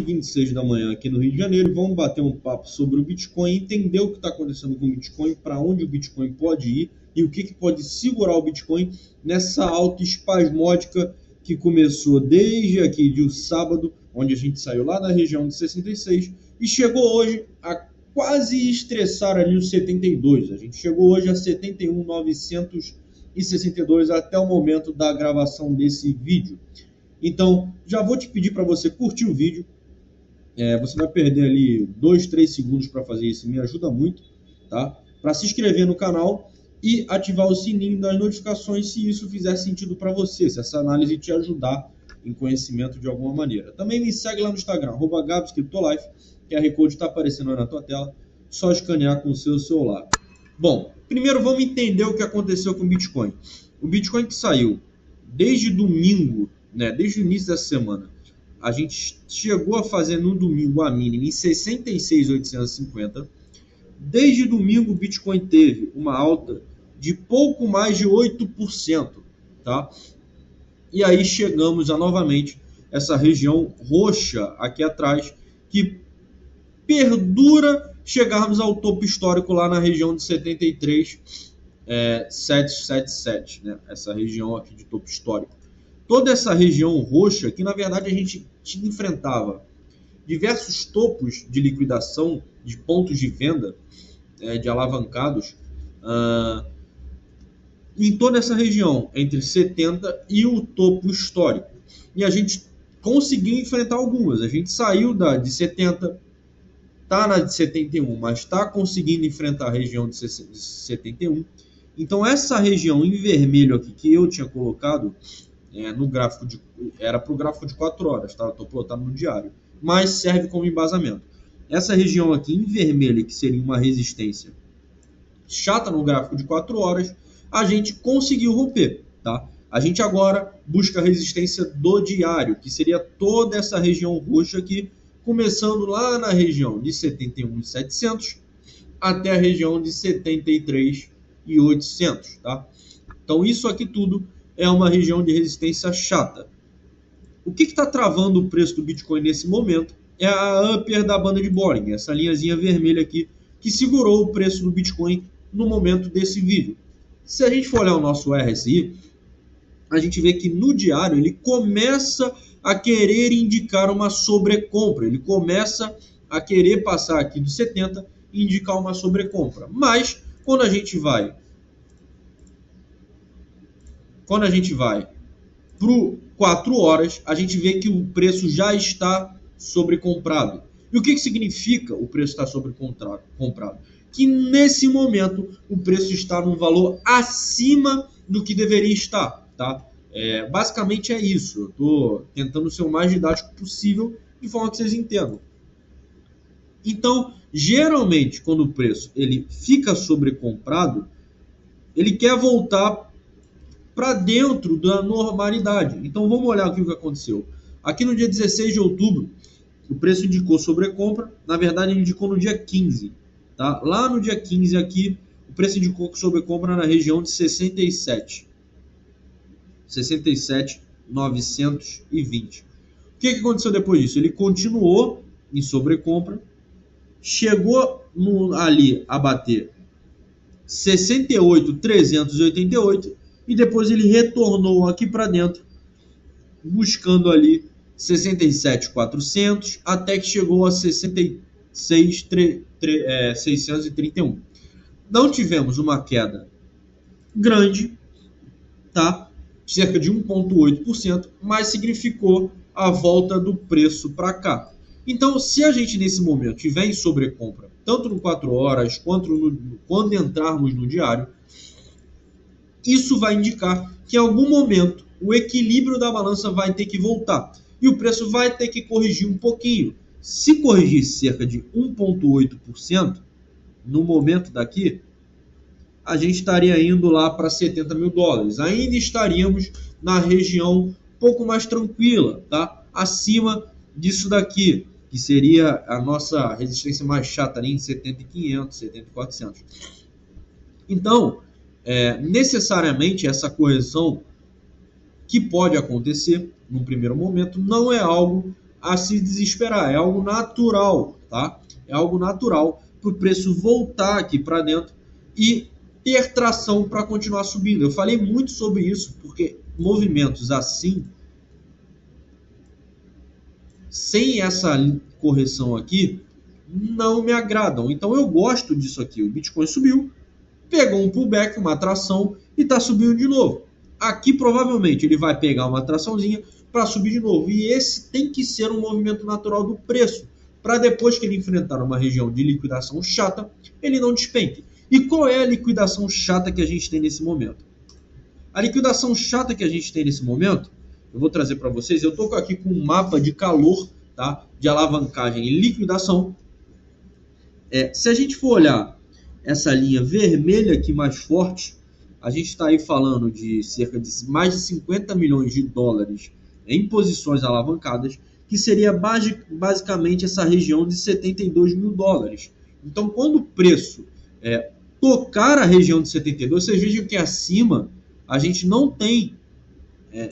9h26 da manhã aqui no Rio de Janeiro. Vamos bater um papo sobre o Bitcoin, entender o que está acontecendo com o Bitcoin, para onde o Bitcoin pode ir e o que pode segurar o Bitcoin nessa alta espasmódica que começou desde aqui de sábado, onde a gente saiu lá da região de 66 e chegou hoje a quase estressar ali os 72. A gente chegou hoje a 71.962 até o momento da gravação desse vídeo. Então, já vou te pedir para você curtir o vídeo. Você vai perder ali 2, 3 segundos para fazer isso, me ajuda muito, tá? Para se inscrever no canal e ativar o sininho das notificações se isso fizer sentido para você, se essa análise te ajudar em conhecimento de alguma maneira. Também me segue lá no Instagram, @GabsCryptoLife, QR Code está aparecendo aí na tua tela, só escanear com o seu celular. Bom, primeiro vamos entender o que aconteceu com o Bitcoin. O Bitcoin que saiu desde domingo, desde o início dessa semana, a gente chegou a fazer no domingo a mínima em 66.850. Desde domingo o Bitcoin teve uma alta de pouco mais de 8%, tá? E aí chegamos a novamente essa região roxa aqui atrás, que perdura chegarmos ao topo histórico lá na região de 73.777, né? Essa região aqui de topo histórico. Toda essa região roxa, que na verdade a gente enfrentava diversos topos de liquidação, de pontos de venda, de alavancados, em toda essa região, entre 70 e o topo histórico. E a gente conseguiu enfrentar algumas. A gente saiu de 70, está na de 71, mas está conseguindo enfrentar a região de 71. Então essa região em vermelho aqui que eu tinha colocado, no gráfico era para o gráfico de 4 horas, tá? Estou plotando no diário, mas serve como embasamento. Essa região aqui em vermelho, que seria uma resistência chata no gráfico de 4 horas, a gente conseguiu romper, tá? A gente agora busca a resistência do diário, que seria toda essa região roxa aqui, começando lá na região de 71.700 até a região de 73.800, tá? Então isso aqui tudo é uma região de resistência chata. O que está travando o preço do Bitcoin nesse momento é a upper da banda de Bollinger, essa linhazinha vermelha aqui, que segurou o preço do Bitcoin no momento desse vídeo. Se a gente for olhar o nosso RSI, a gente vê que no diário ele começa a querer indicar uma sobrecompra, ele começa a querer passar aqui dos 70 e indicar uma sobrecompra. Mas quando a gente vai para 4 horas, a gente vê que o preço já está sobrecomprado. E o que significa o preço estar sobrecomprado? Que nesse momento o preço está num valor acima do que deveria estar, tá? Basicamente é isso. Eu estou tentando ser o mais didático possível de forma que vocês entendam. Então, geralmente, quando o preço ele fica sobrecomprado, ele quer voltar para dentro da normalidade. Então vamos olhar aqui o que aconteceu. Aqui no dia 16 de outubro, o preço indicou sobrecompra. Na verdade, ele indicou no dia 15. Tá? Lá no dia 15 aqui, o preço indicou sobrecompra na região de 67.920. O que aconteceu depois disso? Ele continuou em sobrecompra, chegou ali a bater 68.388 e depois ele retornou aqui para dentro, buscando ali 67.400, até que chegou a 66.631. Não tivemos uma queda grande, tá? Cerca de 1,8%, mas significou a volta do preço para cá. Então, se a gente nesse momento tiver em sobrecompra, tanto no 4 horas quanto quando entrarmos no diário, isso vai indicar que em algum momento o equilíbrio da balança vai ter que voltar e o preço vai ter que corrigir um pouquinho. Se corrigir cerca de 1,8% no momento daqui, a gente estaria indo lá para 70 mil dólares. Ainda estaríamos na região um pouco mais tranquila, tá? Acima disso daqui, que seria a nossa resistência mais chata ali em 70.500, 70.400. Então, necessariamente essa correção que pode acontecer no primeiro momento não é algo a se desesperar, é algo natural, tá? É algo natural para o preço voltar aqui para dentro e ter tração para continuar subindo. Eu falei muito sobre isso, porque movimentos assim, sem essa correção aqui, não me agradam. Então eu gosto disso aqui. O Bitcoin subiu, pegou um pullback, uma atração e está subindo de novo. Aqui provavelmente ele vai pegar uma atraçãozinha para subir de novo. E esse tem que ser um movimento natural do preço, para depois que ele enfrentar uma região de liquidação chata, ele não despenque. E qual é a liquidação chata que a gente tem nesse momento? A liquidação chata que a gente tem nesse momento, eu vou trazer para vocês, eu estou aqui com um mapa de calor, tá? De alavancagem e liquidação. Se a gente for olhar essa linha vermelha aqui mais forte, a gente está aí falando de cerca de mais de 50 milhões de dólares em posições alavancadas, que seria basicamente essa região de 72 mil dólares. Então, quando o preço tocar a região de 72, vocês vejam que acima a gente não tem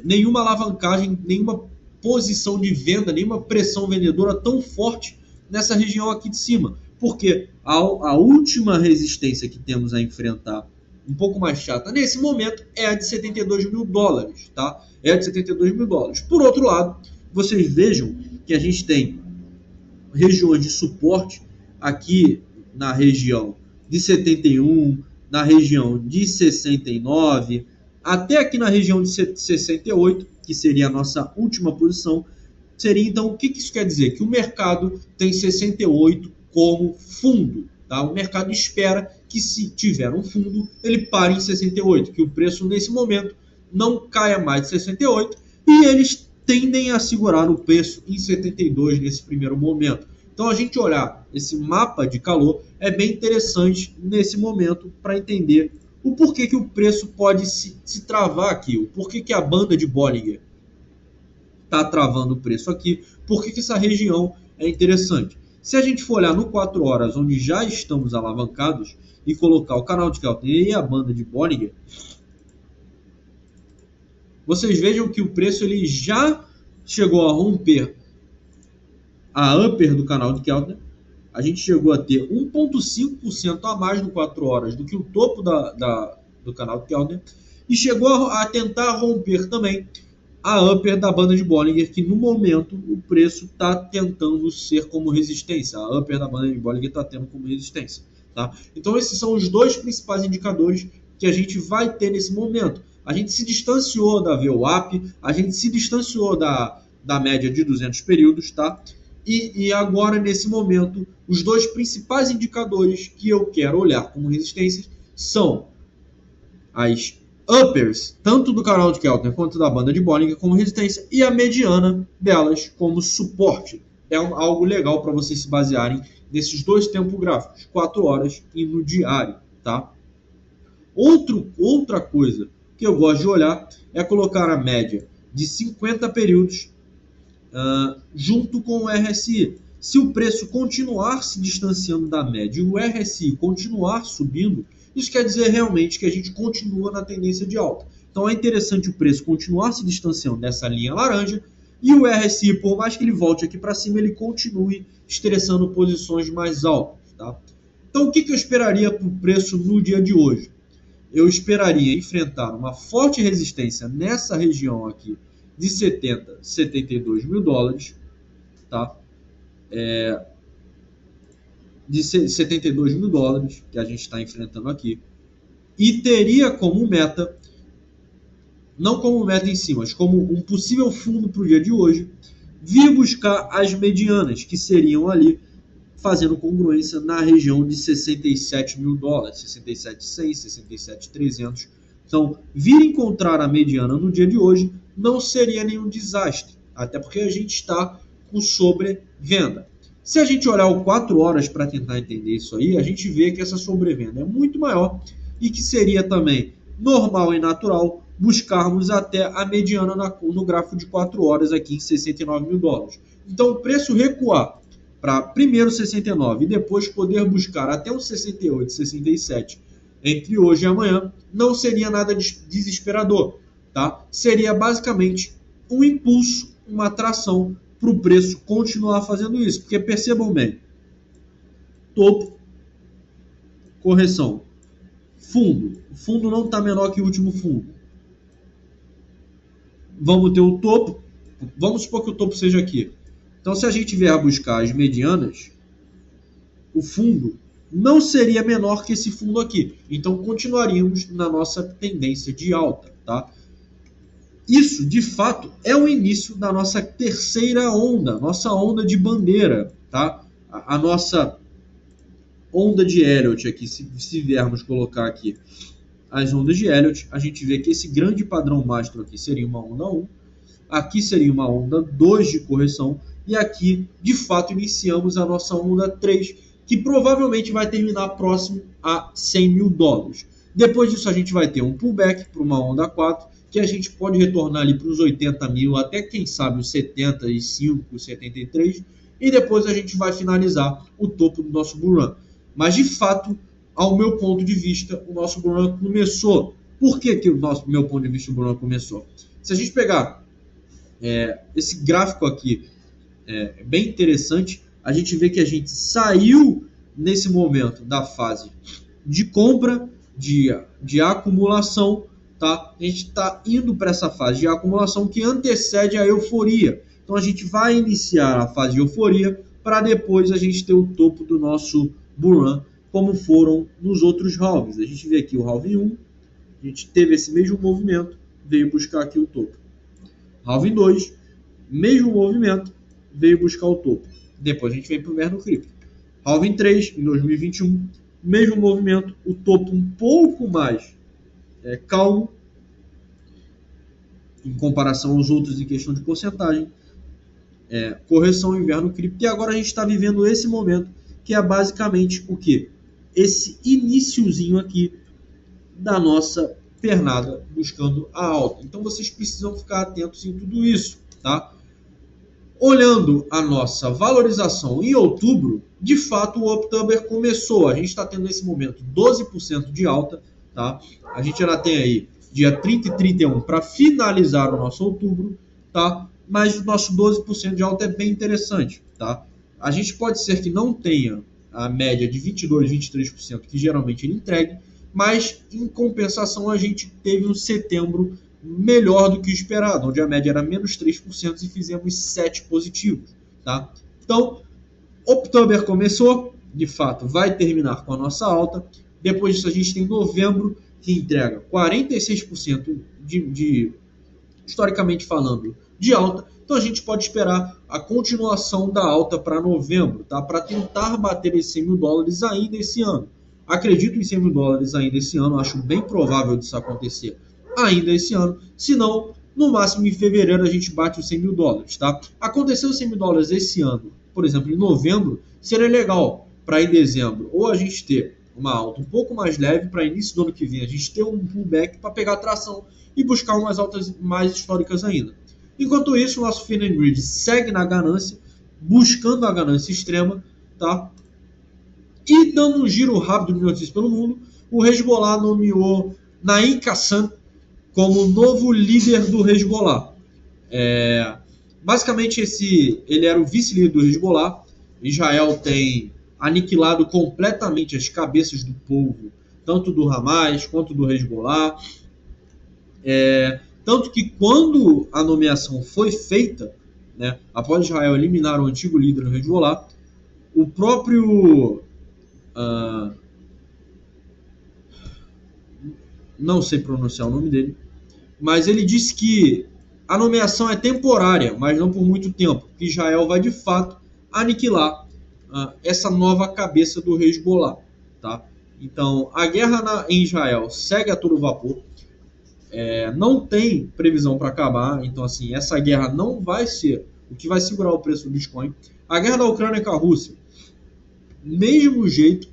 nenhuma alavancagem, nenhuma posição de venda, nenhuma pressão vendedora tão forte nessa região aqui de cima. Porque a última resistência que temos a enfrentar, um pouco mais chata nesse momento, é a de 72 mil dólares, tá? É a de 72 mil dólares. Por outro lado, vocês vejam que a gente tem regiões de suporte aqui na região de 71, na região de 69, até aqui na região de 68, que seria a nossa última posição. Seria então, o que isso quer dizer? Que o mercado tem 68 como fundo, tá? O mercado espera que, se tiver um fundo, ele pare em 68, que o preço nesse momento não caia mais de 68, e eles tendem a segurar o preço em 72 nesse primeiro momento. Então, a gente olhar esse mapa de calor é bem interessante nesse momento para entender o porquê que o preço pode se travar aqui, o porquê que a banda de Bollinger está travando o preço aqui, porquê que essa região é interessante. Se a gente for olhar no 4 horas, onde já estamos alavancados, e colocar o canal de Keltner e a banda de Bollinger, vocês vejam que o preço ele já chegou a romper a upper do canal de Keltner. A gente chegou a ter 1,5% a mais no 4 horas do que o topo do canal de Keltner, e chegou a tentar romper também a upper da banda de Bollinger, que no momento o preço está tentando ser como resistência. A upper da banda de Bollinger está tendo como resistência. Tá? Então esses são os dois principais indicadores que a gente vai ter nesse momento. A gente se distanciou da VWAP, a gente se distanciou da média de 200 períodos, tá? E agora, nesse momento, os dois principais indicadores que eu quero olhar como resistências são as uppers, tanto do canal de Keltner quanto da banda de Bollinger, como resistência, e a mediana delas como suporte. É algo legal para vocês se basearem nesses dois tempos gráficos, 4 horas e no diário. Tá? Outra coisa que eu gosto de olhar é colocar a média de 50 períodos junto com o RSI. Se o preço continuar se distanciando da média e o RSI continuar subindo, isso quer dizer realmente que a gente continua na tendência de alta. Então é interessante o preço continuar se distanciando dessa linha laranja e o RSI, por mais que ele volte aqui para cima, ele continue estressando posições mais altas. Tá? Então o que eu esperaria para o preço no dia de hoje? Eu esperaria enfrentar uma forte resistência nessa região aqui de 72 mil dólares, tá? De 72 mil dólares que a gente está enfrentando aqui, e teria como meta, não como meta em si, mas como um possível fundo para o dia de hoje, vir buscar as medianas, que seriam ali fazendo congruência na região de 67 mil dólares, 67,100, 67,300. Então, vir encontrar a mediana no dia de hoje não seria nenhum desastre, até porque a gente está com sobrevenda. Se a gente olhar o 4 horas para tentar entender isso aí, a gente vê que essa sobrevenda é muito maior e que seria também normal e natural buscarmos até a mediana no gráfico de 4 horas aqui em 69 mil dólares. Então, o preço recuar para primeiro 69 e depois poder buscar até os 68, 67 entre hoje e amanhã, não seria nada desesperador. Tá? Seria basicamente um impulso, uma atração para o preço continuar fazendo isso. Porque percebam bem, topo, correção, fundo. O fundo não está menor que o último fundo. Vamos ter o topo. Vamos supor que o topo seja aqui. Então, se a gente vier buscar as medianas, o fundo não seria menor que esse fundo aqui. Então, continuaríamos na nossa tendência de alta, tá? Isso, de fato, é o início da nossa terceira onda, nossa onda de bandeira, tá? A nossa onda de Elliott aqui, se viermos colocar aqui as ondas de Elliott, a gente vê que esse grande padrão mastro aqui seria uma onda 1, aqui seria uma onda 2 de correção, e aqui, de fato, iniciamos a nossa onda 3, que provavelmente vai terminar próximo a 100 mil dólares. Depois disso, a gente vai ter um pullback para uma onda 4, que a gente pode retornar ali para os 80 mil, até quem sabe os 75, 73, e depois a gente vai finalizar o topo do nosso bull run. Mas, de fato, ao meu ponto de vista, o nosso bull run começou. Por que meu ponto de vista, o bull run começou? Se a gente pegar esse gráfico aqui, bem interessante, a gente vê que a gente saiu nesse momento da fase de compra, de acumulação, tá? A gente está indo para essa fase de acumulação que antecede a euforia. Então a gente vai iniciar a fase de euforia para depois a gente ter o topo do nosso bull run, como foram nos outros halves. A gente vê aqui o halving 1, a gente teve esse mesmo movimento, veio buscar aqui o topo. Halving 2, mesmo movimento, veio buscar o topo. Depois a gente vem para o inverno cripto. Halving 3, em 2021, mesmo movimento, o topo um pouco mais calmo, em comparação aos outros em questão de porcentagem. Correção inverno cripto. E agora a gente está vivendo esse momento, que é basicamente o quê? Esse iniciozinho aqui da nossa pernada buscando a alta. Então vocês precisam ficar atentos em tudo isso, tá? Olhando a nossa valorização em outubro, de fato o October começou. A gente está tendo nesse momento 12% de alta, tá? A gente já tem aí dia 30 e 31 para finalizar o nosso outubro, tá? Mas o nosso 12% de alta é bem interessante, tá? A gente pode ser que não tenha a média de 22, 23% que geralmente ele entregue, mas em compensação a gente teve um setembro melhor do que o esperado, onde a média era menos 3% e fizemos 7 positivos, tá? Então, October começou, de fato vai terminar com a nossa alta. Depois disso a gente tem novembro, que entrega 46% historicamente falando, de alta. Então a gente pode esperar a continuação da alta para novembro, tá? Para tentar bater esses 100 mil dólares ainda esse ano. Acredito em 100 mil dólares ainda esse ano, acho bem provável disso acontecer ainda esse ano. Se não, no máximo em fevereiro a gente bate os 100 mil dólares, tá? Aconteceu 100 mil dólares esse ano, por exemplo, em novembro, seria legal para em dezembro, ou a gente ter uma alta um pouco mais leve para início do ano que vem, a gente ter um pullback para pegar tração e buscar umas altas mais históricas ainda. Enquanto isso, o nosso Fear and Greed segue na ganância, buscando a ganância extrema, tá? E dando um giro rápido de notícias pelo mundo, o Hezbollah nomeou Naim Qassem como novo líder do Hezbollah. Basicamente, ele era o vice-líder do Hezbollah. Israel tem aniquilado completamente as cabeças do povo, tanto do Hamas quanto do Hezbollah. Tanto que quando a nomeação foi feita, né, após Israel eliminar o antigo líder do Hezbollah, o próprio... não sei pronunciar o nome dele, mas ele disse que a nomeação é temporária, mas não por muito tempo, que Israel vai de fato aniquilar essa nova cabeça do Hezbollah, tá? Então, a guerra em Israel segue a todo vapor, não tem previsão para acabar, então assim, essa guerra não vai ser o que vai segurar o preço do Bitcoin. A guerra da Ucrânia com a Rússia, mesmo jeito,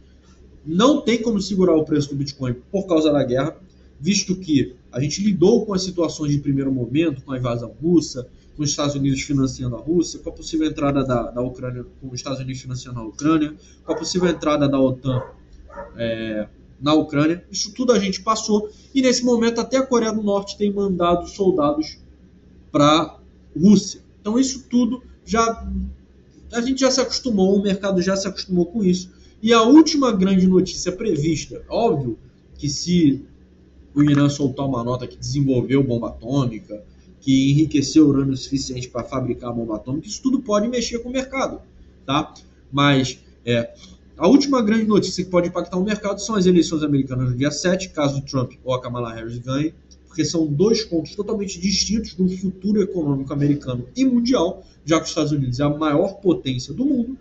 não tem como segurar o preço do Bitcoin por causa da guerra, visto que a gente lidou com as situações de primeiro momento, com a invasão russa, com os Estados Unidos financiando a Rússia, com a possível entrada da Ucrânia, com os Estados Unidos financiando a Ucrânia, com a possível entrada da OTAN na Ucrânia. Isso tudo a gente passou, e nesse momento até a Coreia do Norte tem mandado soldados para a Rússia. Então isso tudo a gente já se acostumou, o mercado já se acostumou com isso. E a última grande notícia prevista, óbvio que se o Irã soltar uma nota que desenvolveu bomba atômica, que enriqueceu urânio suficiente para fabricar a bomba atômica, isso tudo pode mexer com o mercado, tá? Mas a última grande notícia que pode impactar o mercado são as eleições americanas no dia 7, caso o Trump ou a Kamala Harris ganhem, porque são dois pontos totalmente distintos do futuro econômico americano e mundial, já que os Estados Unidos é a maior potência do mundo.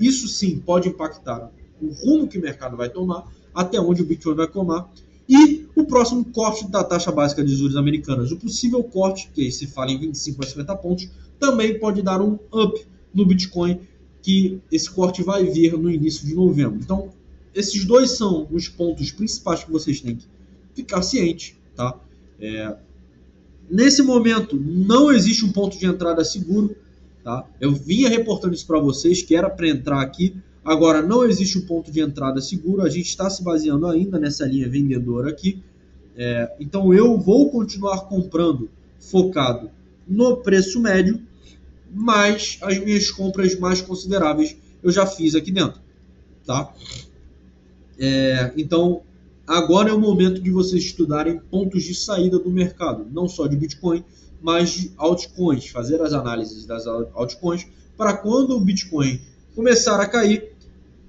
Isso sim pode impactar o rumo que o mercado vai tomar, até onde o Bitcoin vai tomar, e o próximo corte da taxa básica de juros americanas. O possível corte, que aí se fala em 25 a 50 pontos, também pode dar um up no Bitcoin, que esse corte vai vir no início de novembro. Então, esses dois são os pontos principais que vocês têm que ficar cientes, tá? Nesse momento, não existe um ponto de entrada seguro, tá? Eu vinha reportando isso para vocês, que era para entrar aqui. Agora, não existe um ponto de entrada seguro. A gente está se baseando ainda nessa linha vendedora aqui. Então, eu vou continuar comprando focado no preço médio, mas as minhas compras mais consideráveis eu já fiz aqui dentro, tá? Então, agora é o momento de vocês estudarem pontos de saída do mercado, não só de Bitcoin, mas de altcoins, fazer as análises das altcoins, para quando o Bitcoin começar a cair,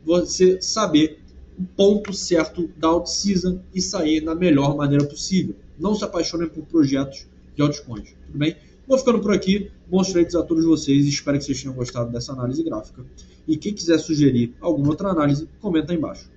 você saber o ponto certo da alt-season e sair da melhor maneira possível. Não se apaixonem por projetos de altcoins, tudo bem? Vou ficando por aqui, bons trades a todos vocês, espero que vocês tenham gostado dessa análise gráfica. E quem quiser sugerir alguma outra análise, comenta aí embaixo.